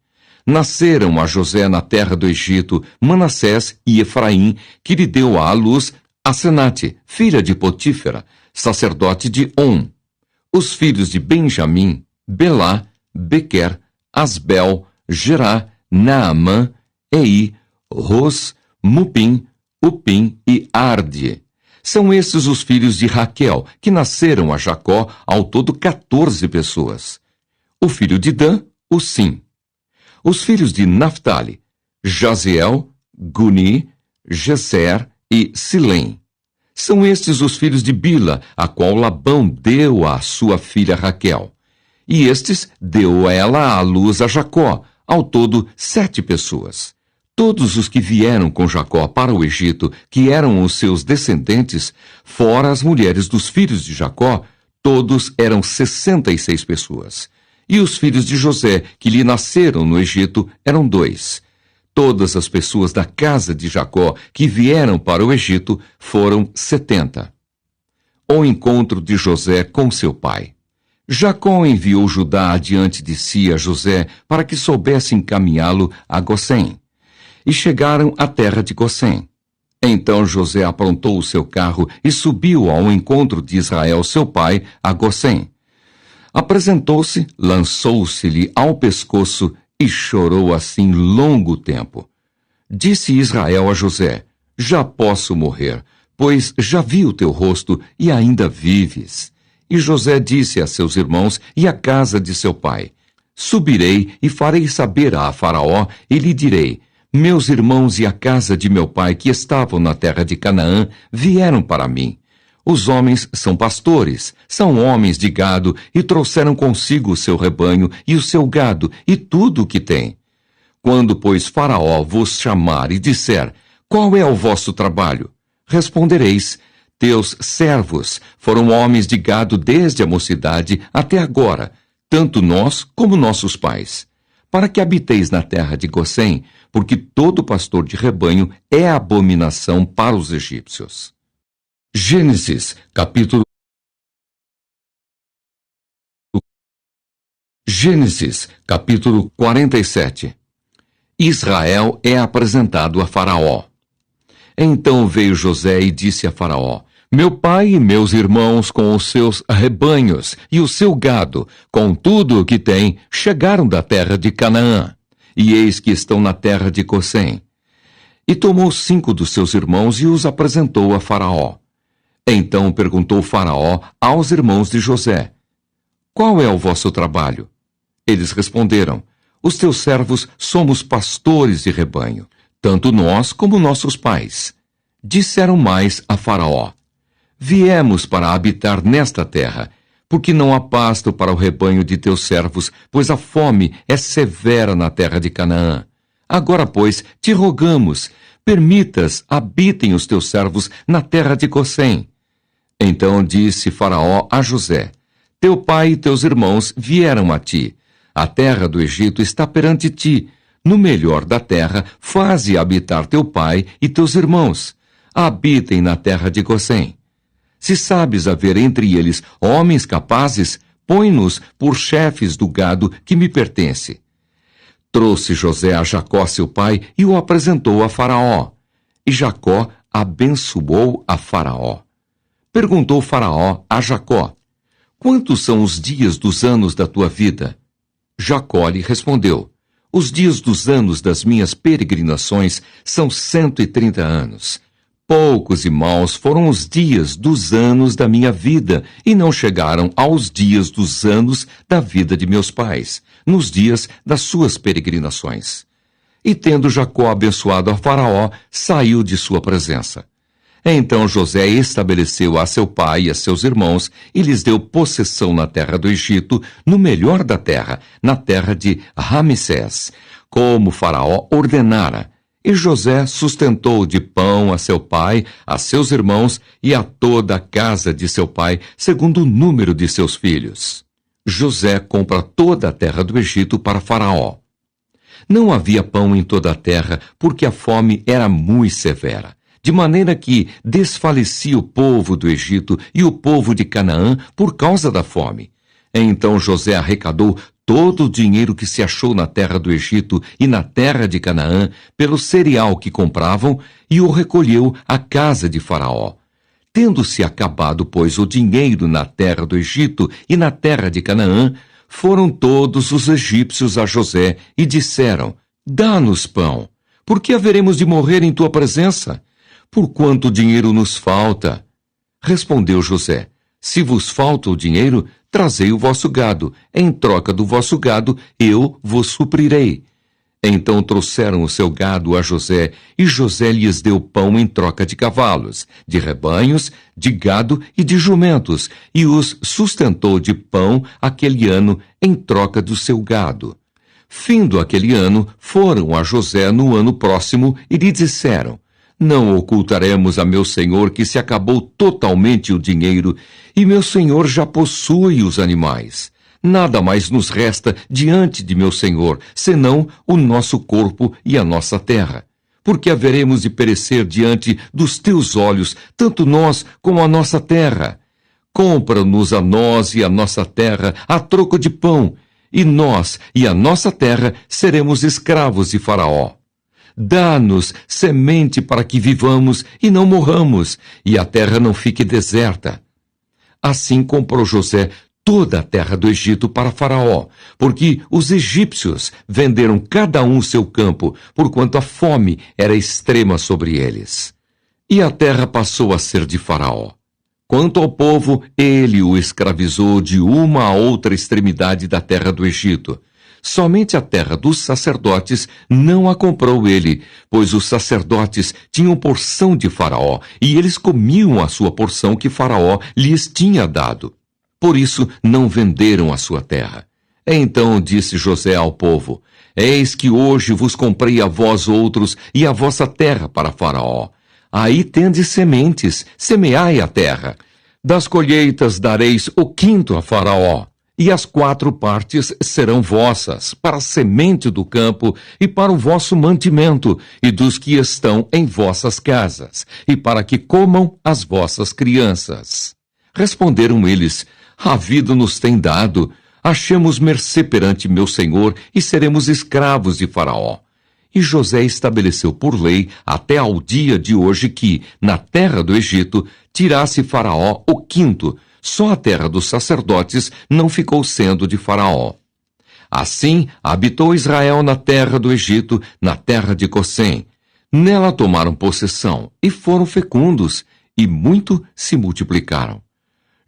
Nasceram a José na terra do Egito Manassés e Efraim, que lhe deu à luz Asenate, filha de Potífera, sacerdote de On. Os filhos de Benjamim: Belá, Bequer, Asbel, Gerá, Naamã, Ei, Ros, Mupim, Upim e Arde. São estes os filhos de Raquel, que nasceram a Jacó, ao todo 14 pessoas. O filho de Dan: Usim. Os filhos de Naphtali: Jaziel, Guni, Geser e Silém. São estes os filhos de Bila, a qual Labão deu à sua filha Raquel. E estes deu ela à luz a Jacó, ao todo 7 pessoas. Todos os que vieram com Jacó para o Egito, que eram os seus descendentes, fora as mulheres dos filhos de Jacó, todos eram 66 pessoas. E os filhos de José, que lhe nasceram no Egito, eram 2. Todas as pessoas da casa de Jacó que vieram para o Egito foram 70. O encontro de José com seu pai. Jacó enviou Judá adiante de si a José para que soubesse encaminhá-lo a Gosém. E chegaram à terra de Gosém. Então José aprontou o seu carro e subiu ao encontro de Israel, seu pai, a Gosém. Apresentou-se, lançou-se-lhe ao pescoço e chorou assim longo tempo. Disse Israel a José: Já posso morrer, pois já vi o teu rosto e ainda vives. E José disse a seus irmãos e à casa de seu pai: Subirei e farei saber a Faraó e lhe direi: Meus irmãos e a casa de meu pai que estavam na terra de Canaã vieram para mim. Os homens são pastores, são homens de gado e trouxeram consigo o seu rebanho e o seu gado e tudo o que tem. Quando, pois, Faraó vos chamar e disser: Qual é o vosso trabalho? Respondereis: Teus servos foram homens de gado desde a mocidade até agora, tanto nós como nossos pais, para que habiteis na terra de Gosém, porque todo pastor de rebanho é abominação para os egípcios. Gênesis, capítulo 47. Israel é apresentado a Faraó. Então veio José e disse a Faraó: Meu pai e meus irmãos com os seus rebanhos e o seu gado, com tudo o que tem, chegaram da terra de Canaã, e eis que estão na terra de Gosém. E tomou 5 dos seus irmãos e os apresentou a Faraó. Então perguntou Faraó aos irmãos de José: Qual é o vosso trabalho? Eles responderam: Os teus servos somos pastores de rebanho, tanto nós como nossos pais. Disseram mais a Faraó: Viemos para habitar nesta terra, porque não há pasto para o rebanho de teus servos, pois a fome é severa na terra de Canaã. Agora, pois, te rogamos, permitas habitem os teus servos na terra de Gosém. Então disse Faraó a José: Teu pai e teus irmãos vieram a ti. A terra do Egito está perante ti. No melhor da terra, faze habitar teu pai e teus irmãos. Habitem na terra de Gosém. Se sabes haver entre eles homens capazes, põe-nos por chefes do gado que me pertence. Trouxe José a Jacó, seu pai, e o apresentou a Faraó. E Jacó abençoou a Faraó. Perguntou Faraó a Jacó: quantos são os dias dos anos da tua vida? Jacó lhe respondeu: os dias dos anos das minhas peregrinações são 130 anos. Poucos e maus foram os dias dos anos da minha vida, e não chegaram aos dias dos anos da vida de meus pais, nos dias das suas peregrinações. E tendo Jacó abençoado a Faraó, saiu de sua presença. Então José estabeleceu a seu pai e a seus irmãos e lhes deu possessão na terra do Egito, no melhor da terra, na terra de Ramsés, como Faraó ordenara. E José sustentou de pão a seu pai, a seus irmãos e a toda a casa de seu pai, segundo o número de seus filhos. José compra toda a terra do Egito para Faraó. Não havia pão em toda a terra, porque a fome era muito severa, de maneira que desfalecia o povo do Egito e o povo de Canaã por causa da fome. Então José arrecadou todo o dinheiro que se achou na terra do Egito e na terra de Canaã, pelo cereal que compravam, e o recolheu à casa de Faraó. Tendo-se acabado, pois, o dinheiro na terra do Egito e na terra de Canaã, foram todos os egípcios a José e disseram: dá-nos pão, porque haveremos de morrer em tua presença? Por quanto dinheiro nos falta? Respondeu José: se vos falta o dinheiro, trazei o vosso gado. Em troca do vosso gado, eu vos suprirei. Então trouxeram o seu gado a José, e José lhes deu pão em troca de cavalos, de rebanhos, de gado e de jumentos, e os sustentou de pão aquele ano em troca do seu gado. Findo aquele ano, foram a José no ano próximo e lhe disseram: não ocultaremos a meu senhor que se acabou totalmente o dinheiro, e meu senhor já possui os animais. Nada mais nos resta diante de meu senhor, senão o nosso corpo e a nossa terra. Porque haveremos de perecer diante dos teus olhos, tanto nós como a nossa terra. Compra-nos a nós e a nossa terra a troco de pão, e nós e a nossa terra seremos escravos de Faraó. Dá-nos semente para que vivamos e não morramos, e a terra não fique deserta. Assim comprou José toda a terra do Egito para Faraó, porque os egípcios venderam cada um seu campo, porquanto a fome era extrema sobre eles. E a terra passou a ser de Faraó. Quanto ao povo, ele o escravizou de uma a outra extremidade da terra do Egito. Somente a terra dos sacerdotes não a comprou ele, pois os sacerdotes tinham porção de Faraó, e eles comiam a sua porção que Faraó lhes tinha dado. Por isso não venderam a sua terra. Então disse José ao povo: eis que hoje vos comprei a vós outros e a vossa terra para Faraó. Aí tendes sementes, semeai a terra. Das colheitas dareis o quinto a Faraó. E as 4 partes serão vossas, para a semente do campo e para o vosso mantimento, e dos que estão em vossas casas, e para que comam as vossas crianças. Responderam eles: a vida nos tem dado, achemos mercê perante meu senhor, e seremos escravos de Faraó. E José estabeleceu por lei, até ao dia de hoje, que, na terra do Egito, tirasse Faraó o quinto. Só a terra dos sacerdotes não ficou sendo de Faraó. Assim, habitou Israel na terra do Egito, na terra de Gossém. Nela tomaram possessão, e foram fecundos, e muito se multiplicaram.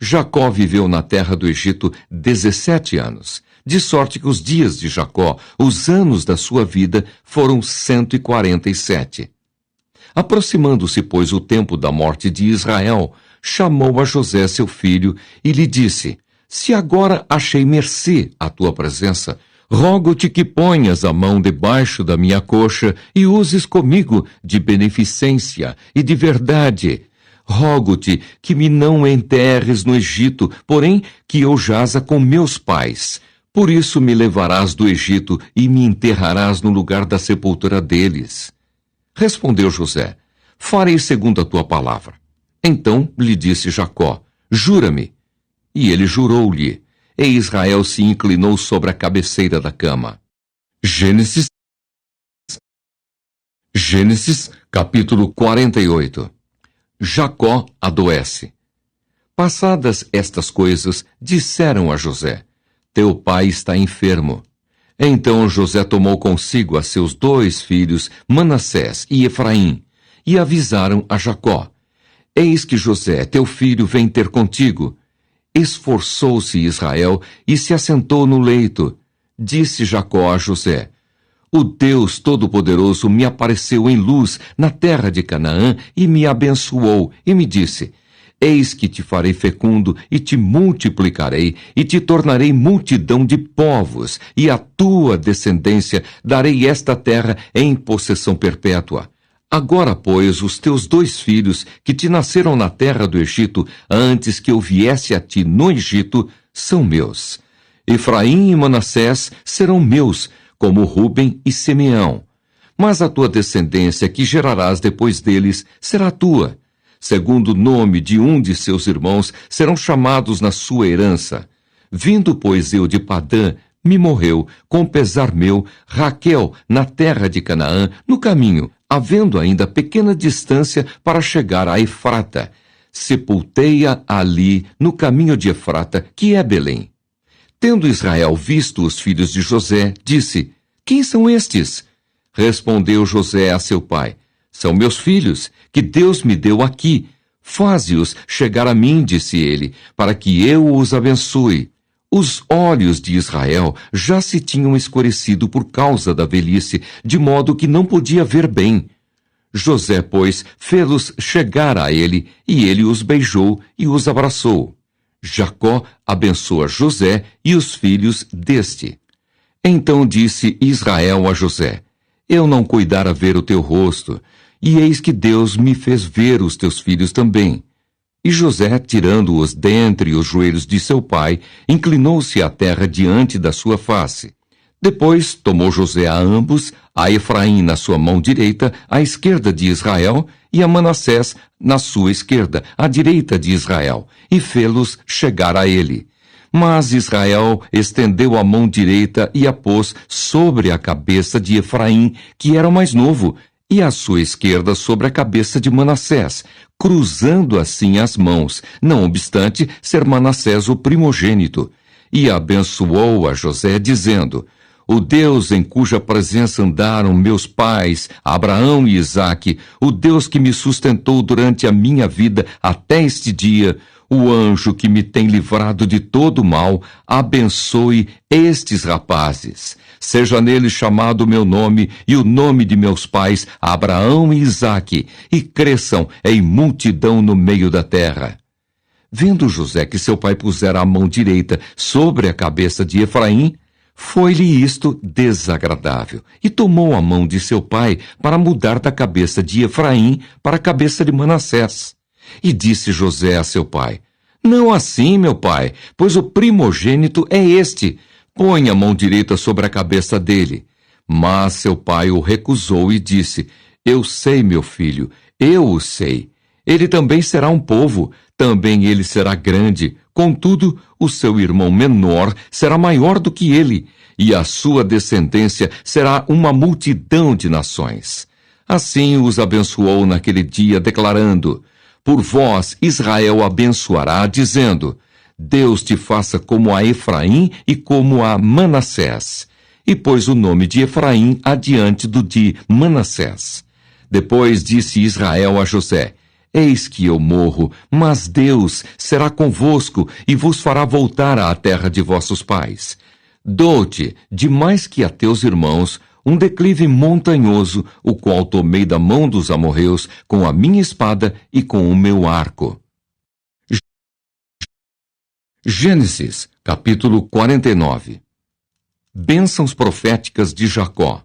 Jacó viveu na terra do Egito 17 anos, de sorte que os dias de Jacó, os anos da sua vida, foram 147. Aproximando-se, pois, o tempo da morte de Israel, chamou a José, seu filho, e lhe disse: se agora achei mercê à tua presença, rogo-te que ponhas a mão debaixo da minha coxa e uses comigo de beneficência e de verdade. Rogo-te que me não enterres no Egito, porém que eu jaza com meus pais. Por isso me levarás do Egito e me enterrarás no lugar da sepultura deles. Respondeu José: farei segundo a tua palavra. Então lhe disse Jacó: jura-me. E ele jurou-lhe, e Israel se inclinou sobre a cabeceira da cama. Gênesis, capítulo 48. Jacó adoece. Passadas estas coisas, disseram a José: Teu pai está enfermo. Então José tomou consigo a seus 2 filhos, Manassés e Efraim, e avisaram a Jacó: Eis que José, teu filho, vem ter contigo. Esforçou-se Israel e se assentou no leito. Disse Jacó a José: O Deus Todo-Poderoso me apareceu em luz na terra de Canaã e me abençoou, e me disse: Eis que te farei fecundo e te multiplicarei, e te tornarei multidão de povos, e à tua descendência darei esta terra em possessão perpétua. Agora, pois, os teus 2 filhos, que te nasceram na terra do Egito, antes que eu viesse a ti no Egito, são meus. Efraim e Manassés serão meus, como Ruben e Simeão. Mas a tua descendência, que gerarás depois deles, será tua. Segundo o nome de um de seus irmãos, serão chamados na sua herança. Vindo, pois, eu de Padã, me morreu, com pesar meu, Raquel, na terra de Canaã, no caminho, havendo ainda pequena distância para chegar a Efrata. Sepultei-a ali, no caminho de Efrata, que é Belém. Tendo Israel visto os filhos de José, disse: Quem são estes? Respondeu José a seu pai: São meus filhos, que Deus me deu aqui. Faze-os chegar a mim, disse ele, para que eu os abençoe. Os olhos de Israel já se tinham escurecido por causa da velhice, de modo que não podia ver bem. José, pois, fê-los chegar a ele, e ele os beijou e os abraçou. Jacó abençoa José e os filhos deste. Então disse Israel a José: Eu não cuidara ver o teu rosto, e eis que Deus me fez ver os teus filhos também. E José, tirando-os dentre os joelhos de seu pai, inclinou-se à terra diante da sua face. Depois tomou José a ambos, a Efraim na sua mão direita, à esquerda de Israel, e a Manassés na sua esquerda, à direita de Israel, e fê-los chegar a ele. Mas Israel estendeu a mão direita e a pôs sobre a cabeça de Efraim, que era o mais novo, e a sua esquerda sobre a cabeça de Manassés, cruzando assim as mãos, não obstante ser Manassés o primogênito. E abençoou a José, dizendo: O Deus em cuja presença andaram meus pais, Abraão e Isaque, o Deus que me sustentou durante a minha vida até este dia, o anjo que me tem livrado de todo mal, abençoe estes rapazes. Seja nele chamado o meu nome e o nome de meus pais, Abraão e Isaque, e cresçam em multidão no meio da terra. Vendo José que seu pai pusera a mão direita sobre a cabeça de Efraim, foi-lhe isto desagradável, e tomou a mão de seu pai para mudar da cabeça de Efraim para a cabeça de Manassés. E disse José a seu pai: Não assim, meu pai, pois o primogênito é este. Põe a mão direita sobre a cabeça dele. Mas seu pai o recusou e disse: Eu sei, meu filho, eu o sei. Ele também será um povo, também ele será grande. Contudo, o seu irmão menor será maior do que ele, e a sua descendência será uma multidão de nações. Assim os abençoou naquele dia, declarando: Por vós Israel abençoará, dizendo: Deus te faça como a Efraim e como a Manassés. E pôs o nome de Efraim adiante do de Manassés. Depois disse Israel a José: Eis que eu morro, mas Deus será convosco e vos fará voltar à terra de vossos pais. Dou-te, de mais que a teus irmãos, um declive montanhoso, o qual tomei da mão dos amorreus com a minha espada e com o meu arco. Gênesis, capítulo 49. Bênçãos proféticas de Jacó.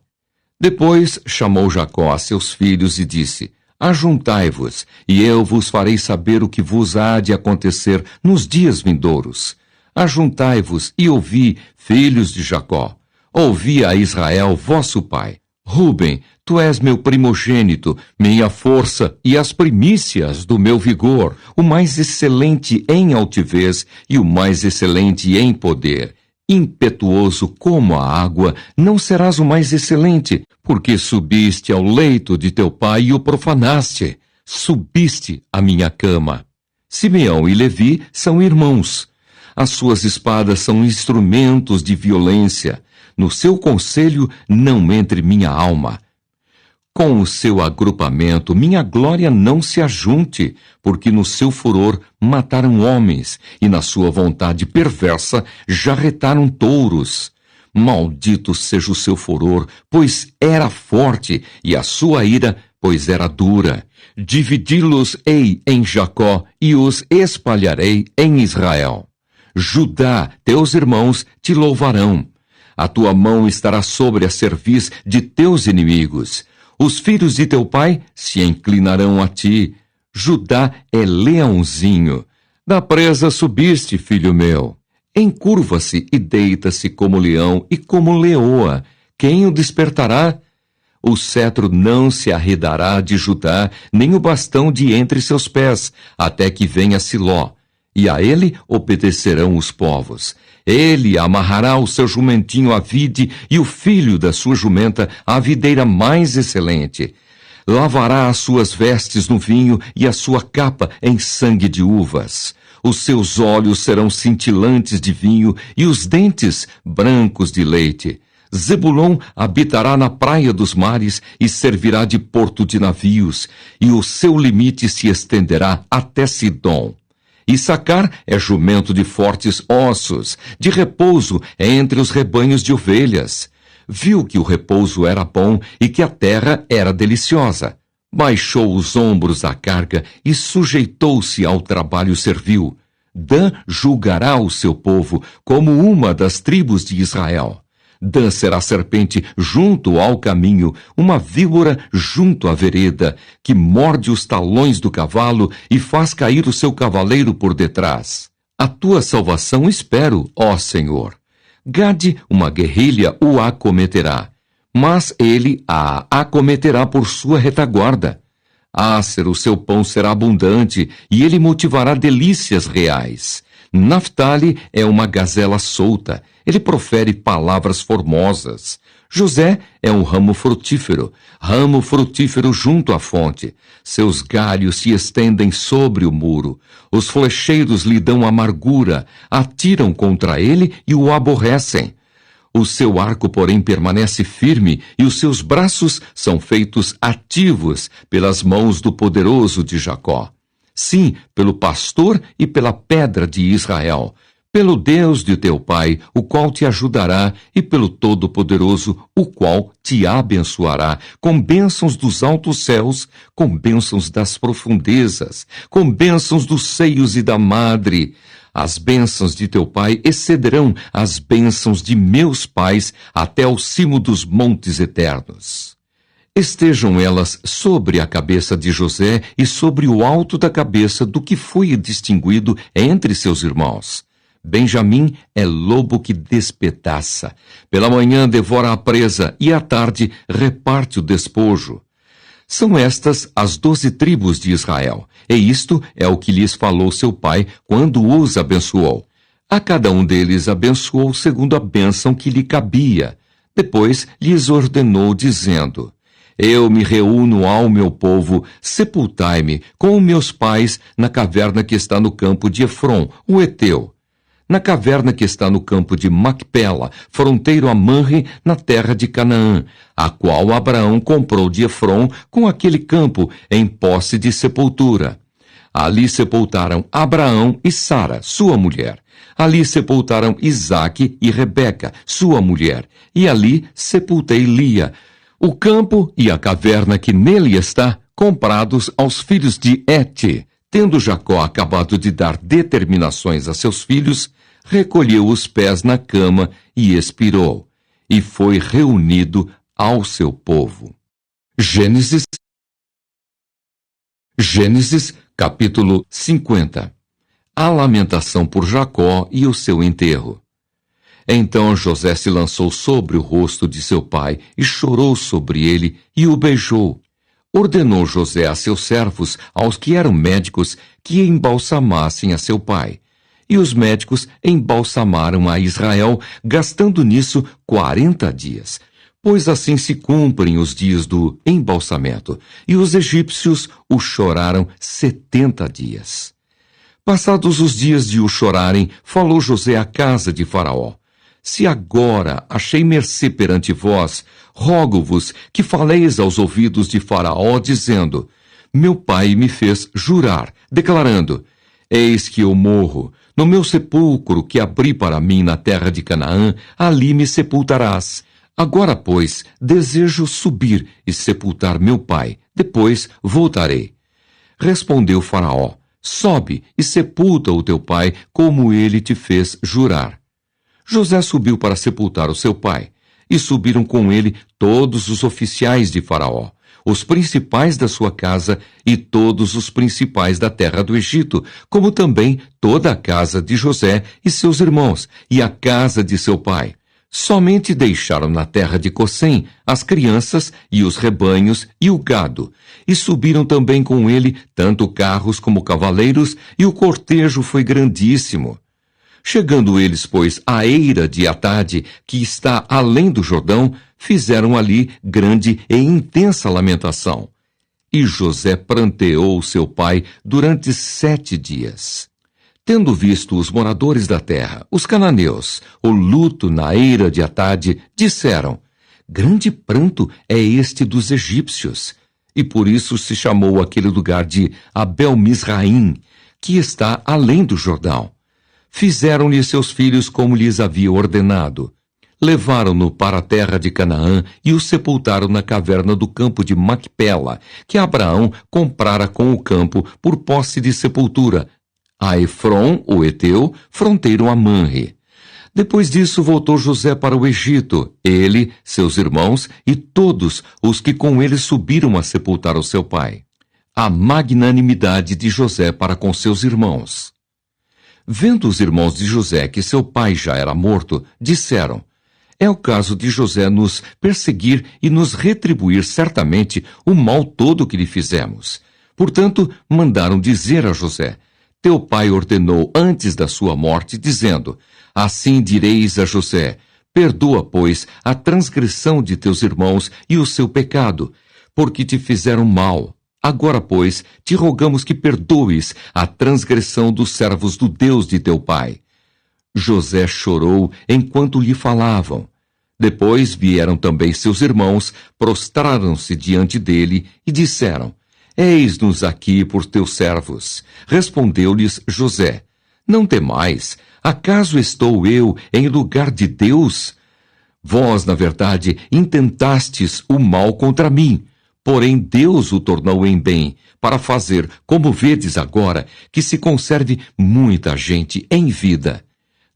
Depois chamou Jacó a seus filhos e disse: Ajuntai-vos, e eu vos farei saber o que vos há de acontecer nos dias vindouros. Ajuntai-vos e ouvi, filhos de Jacó. Ouvi a Israel, vosso pai. Ruben, tu és meu primogênito, minha força e as primícias do meu vigor, o mais excelente em altivez e o mais excelente em poder. Impetuoso como a água, não serás o mais excelente, porque subiste ao leito de teu pai e o profanaste. Subiste à minha cama. Simeão e Levi são irmãos. As suas espadas são instrumentos de violência. No seu conselho não entre minha alma. Com o seu agrupamento, minha glória não se ajunte, porque no seu furor mataram homens, e na sua vontade perversa jarretaram touros. Maldito seja o seu furor, pois era forte, e a sua ira, pois era dura. Dividi-los-ei em Jacó, e os espalharei em Israel. Judá, teus irmãos, te louvarão. A tua mão estará sobre a cerviz de teus inimigos. Os filhos de teu pai se inclinarão a ti. Judá é leãozinho. Da presa subiste, filho meu. Encurva-se e deita-se como leão e como leoa. Quem o despertará? O cetro não se arredará de Judá, nem o bastão de entre seus pés, até que venha Siló. E a ele obedecerão os povos. Ele amarrará o seu jumentinho à vide e o filho da sua jumenta à videira mais excelente. Lavará as suas vestes no vinho e a sua capa em sangue de uvas. Os seus olhos serão cintilantes de vinho e os dentes brancos de leite. Zebulon habitará na praia dos mares e servirá de porto de navios, e o seu limite se estenderá até Sidom. Issacar é jumento de fortes ossos, de repouso entre os rebanhos de ovelhas. Viu que o repouso era bom e que a terra era deliciosa. Baixou os ombros da carga e sujeitou-se ao trabalho servil. Dan julgará o seu povo como uma das tribos de Israel. Dan será serpente junto ao caminho, uma víbora junto à vereda, que morde os talões do cavalo e faz cair o seu cavaleiro por detrás. A tua salvação espero, ó Senhor. Gade, uma guerrilha, o acometerá, mas ele a acometerá por sua retaguarda. Ácer, o seu pão será abundante, e ele motivará delícias reais. Naftali é uma gazela solta, ele profere palavras formosas. José é um ramo frutífero junto à fonte. Seus galhos se estendem sobre o muro. Os flecheiros lhe dão amargura, atiram contra ele e o aborrecem. O seu arco, porém, permanece firme, e os seus braços são feitos ativos pelas mãos do poderoso de Jacó. Sim, pelo pastor e pela pedra de Israel, pelo Deus de teu pai, o qual te ajudará, e pelo Todo-Poderoso, o qual te abençoará, com bênçãos dos altos céus, com bênçãos das profundezas, com bênçãos dos seios e da madre. As bênçãos de teu pai excederão as bênçãos de meus pais até ao cimo dos montes eternos. Estejam elas sobre a cabeça de José e sobre o alto da cabeça do que foi distinguido entre seus irmãos. Benjamim é lobo que despedaça. Pela manhã devora a presa e à tarde reparte o despojo. São estas as 12 tribos de Israel, e isto é o que lhes falou seu pai quando os abençoou. A cada um deles abençoou segundo a bênção que lhe cabia. Depois lhes ordenou, dizendo: Eu me reúno ao meu povo, sepultai-me com meus pais na caverna que está no campo de Efron, o Eteu. Na caverna que está no campo de Macpela, fronteiro a Manre, na terra de Canaã, a qual Abraão comprou de Efron com aquele campo em posse de sepultura. Ali sepultaram Abraão e Sara, sua mulher. Ali sepultaram Isaque e Rebeca, sua mulher. E ali sepultei Lia. O campo e a caverna que nele está, comprados aos filhos de Et. Tendo Jacó acabado de dar determinações a seus filhos, recolheu os pés na cama e expirou, e foi reunido ao seu povo. Gênesis, capítulo 50. A lamentação por Jacó e o seu enterro. Então José se lançou sobre o rosto de seu pai e chorou sobre ele e o beijou. Ordenou José a seus servos, aos que eram médicos, que embalsamassem a seu pai. E os médicos embalsamaram a Israel, gastando nisso 40 dias. Pois assim se cumprem os dias do embalsamento, e os egípcios o choraram 70 dias. Passados os dias de o chorarem, falou José à casa de Faraó: Se agora achei mercê perante vós, rogo-vos que faleis aos ouvidos de Faraó, dizendo: Meu pai me fez jurar, declarando: Eis que eu morro, no meu sepulcro que abri para mim na terra de Canaã, ali me sepultarás. Agora, pois, desejo subir e sepultar meu pai, depois voltarei. Respondeu Faraó: Sobe e sepulta o teu pai, como ele te fez jurar. José subiu para sepultar o seu pai, e subiram com ele todos os oficiais de Faraó, os principais da sua casa e todos os principais da terra do Egito, como também toda a casa de José e seus irmãos, e a casa de seu pai. Somente deixaram na terra de Gossém as crianças e os rebanhos e o gado, e subiram também com ele tanto carros como cavaleiros, e o cortejo foi grandíssimo. Chegando eles, pois, à eira de Atade, que está além do Jordão, fizeram ali grande e intensa lamentação. E José pranteou seu pai durante 7 dias. Tendo visto os moradores da terra, os cananeus, o luto na eira de Atade, disseram: Grande pranto é este dos egípcios. E por isso se chamou aquele lugar de Abel-Misraim, que está além do Jordão. Fizeram-lhe seus filhos como lhes havia ordenado. Levaram-no para a terra de Canaã e o sepultaram na caverna do campo de Macpela, que Abraão comprara com o campo por posse de sepultura, a Efron, o Eteu, fronteiro a Manre. Depois disso voltou José para o Egito, ele, seus irmãos e todos os que com ele subiram a sepultar o seu pai. A magnanimidade de José para com seus irmãos. Vendo os irmãos de José que seu pai já era morto, disseram: É o caso de José nos perseguir e nos retribuir certamente o mal todo que lhe fizemos. Portanto, mandaram dizer a José: Teu pai ordenou antes da sua morte, dizendo: Assim direis a José: Perdoa, pois, a transgressão de teus irmãos e o seu pecado, porque te fizeram mal. Agora, pois, te rogamos que perdoes a transgressão dos servos do Deus de teu pai. José chorou enquanto lhe falavam. Depois vieram também seus irmãos, prostraram-se diante dele e disseram: Eis-nos aqui por teus servos. Respondeu-lhes José: Não temais, acaso estou eu em lugar de Deus? Vós, na verdade, intentastes o mal contra mim, porém Deus o tornou em bem, para fazer, como vedes agora, que se conserve muita gente em vida.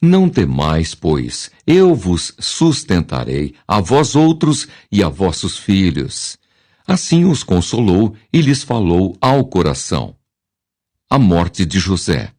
Não temais, pois, eu vos sustentarei, a vós outros e a vossos filhos. Assim os consolou e lhes falou ao coração. A morte de José.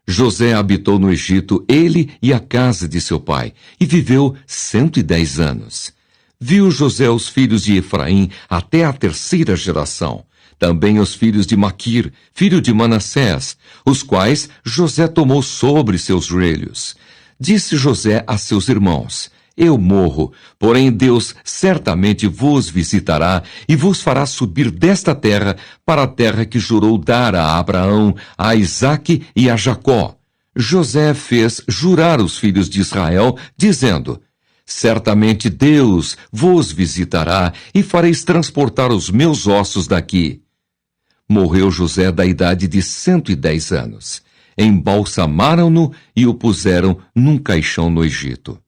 José habitou no Egito, ele e a casa de seu pai, e viveu 110 anos. Viu José os filhos de Efraim até a 3ª geração, também os filhos de Maquir, filho de Manassés, os quais José tomou sobre seus joelhos. Disse José a seus irmãos: Eu morro, porém Deus certamente vos visitará e vos fará subir desta terra para a terra que jurou dar a Abraão, a Isaque e a Jacó. José fez jurar os filhos de Israel, dizendo: Certamente Deus vos visitará e fareis transportar os meus ossos daqui. Morreu José da idade de 110 anos. Embalsamaram-no e o puseram num caixão no Egito.